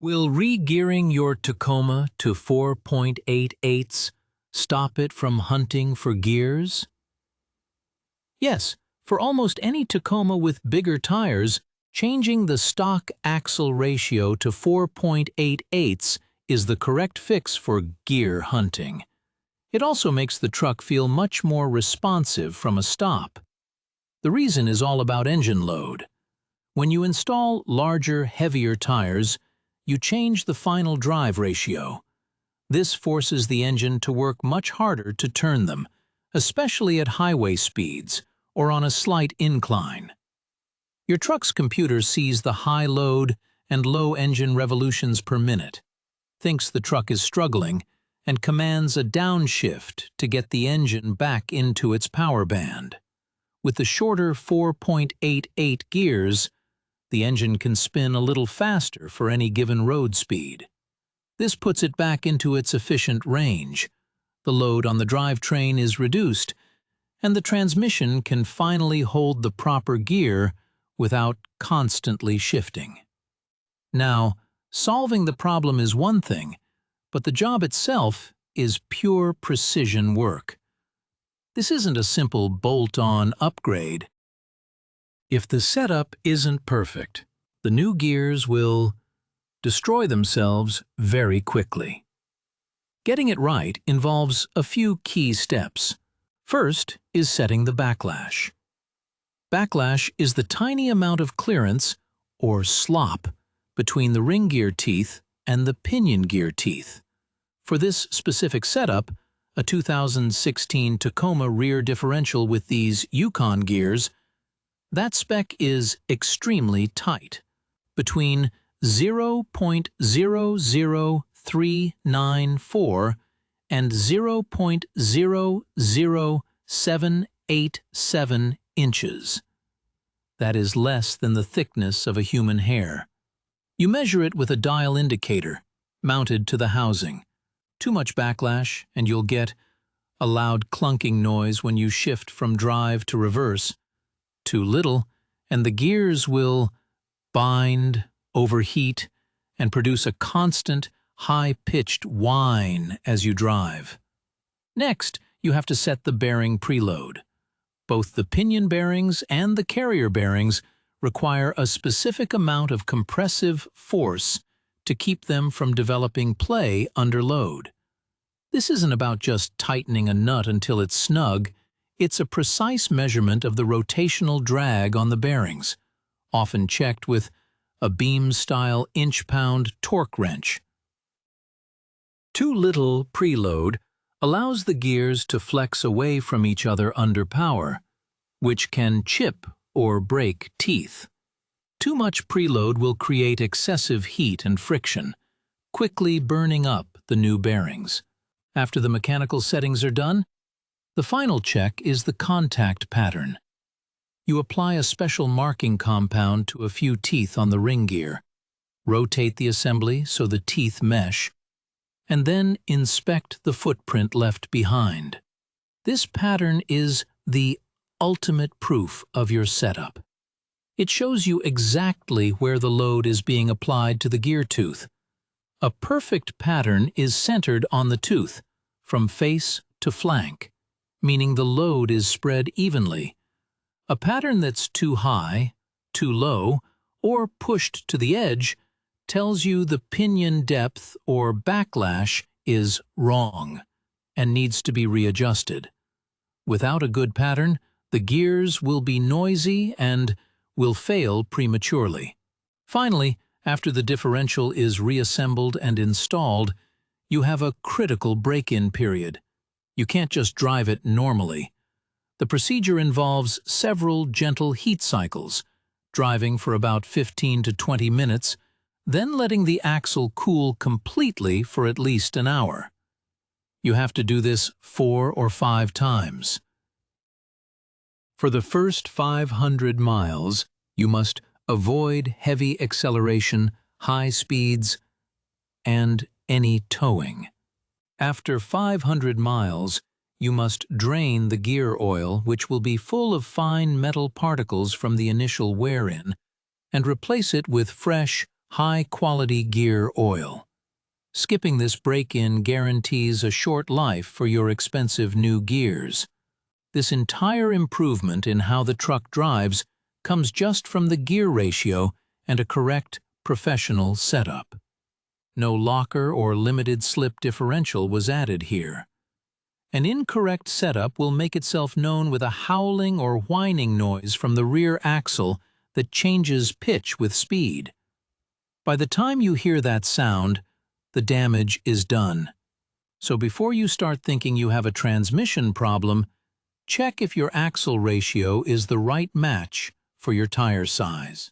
Will re-gearing your Tacoma to 4.88s stop it from hunting for gears? Yes, for almost any Tacoma with bigger tires, changing the stock axle ratio to 4.88s is the correct fix for gear hunting. It also makes the truck feel much more responsive from a stop. The reason is all about engine load. When you install larger, heavier tires, you change the final drive ratio. This forces the engine to work much harder to turn them, especially at highway speeds or on a slight incline. Your truck's computer sees the high load and low engine revolutions per minute, thinks the truck is struggling, and commands a downshift to get the engine back into its power band. With the shorter 4.88 gears, the engine can spin a little faster for any given road speed. This puts it back into its efficient range. The load on the drivetrain is reduced, and the transmission can finally hold the proper gear without constantly shifting. Now, solving the problem is one thing, but the job itself is pure precision work. This isn't a simple bolt-on upgrade. If the setup isn't perfect, the new gears will destroy themselves very quickly. Getting it right involves a few key steps. First is setting the backlash. Backlash is the tiny amount of clearance, or slop, between the ring gear teeth and the pinion gear teeth. For this specific setup, a 2016 Tacoma rear differential with these Yukon gears, that spec is extremely tight, between 0.00394 and 0.00787 inches. That is less than the thickness of a human hair. You measure it with a dial indicator mounted to the housing. Too much backlash and you'll get a loud clunking noise when you shift from drive to reverse. Too little, and the gears will bind, overheat, and produce a constant, high-pitched whine as you drive. Next, you have to set the bearing preload. Both the pinion bearings and the carrier bearings require a specific amount of compressive force to keep them from developing play under load. This isn't about just tightening a nut until it's snug. It's a precise measurement of the rotational drag on the bearings, often checked with a beam-style inch-pound torque wrench. Too little preload allows the gears to flex away from each other under power, which can chip or break teeth. Too much preload will create excessive heat and friction, quickly burning up the new bearings. After the mechanical settings are done, the final check is the contact pattern. You apply a special marking compound to a few teeth on the ring gear, rotate the assembly so the teeth mesh, and then inspect the footprint left behind. This pattern is the ultimate proof of your setup. It shows you exactly where the load is being applied to the gear tooth. A perfect pattern is centered on the tooth, from face to flank, meaning the load is spread evenly. A pattern that's too high, too low, or pushed to the edge tells you the pinion depth or backlash is wrong and needs to be readjusted. Without a good pattern, the gears will be noisy and will fail prematurely. Finally, after the differential is reassembled and installed, you have a critical break-in period. You can't just drive it normally. The procedure involves several gentle heat cycles, driving for about 15 to 20 minutes, then letting the axle cool completely for at least an hour. You have to do this 4 or 5 times. For the first 500 miles, you must avoid heavy acceleration, high speeds, and any towing. After 500 miles, you must drain the gear oil, which will be full of fine metal particles from the initial wear-in, and replace it with fresh, high-quality gear oil. Skipping this break-in guarantees a short life for your expensive new gears. This entire improvement in how the truck drives comes just from the gear ratio and a correct, professional setup. No locker or limited slip differential was added here. An incorrect setup will make itself known with a howling or whining noise from the rear axle that changes pitch with speed. By the time you hear that sound, the damage is done. So before you start thinking you have a transmission problem, check if your axle ratio is the right match for your tire size.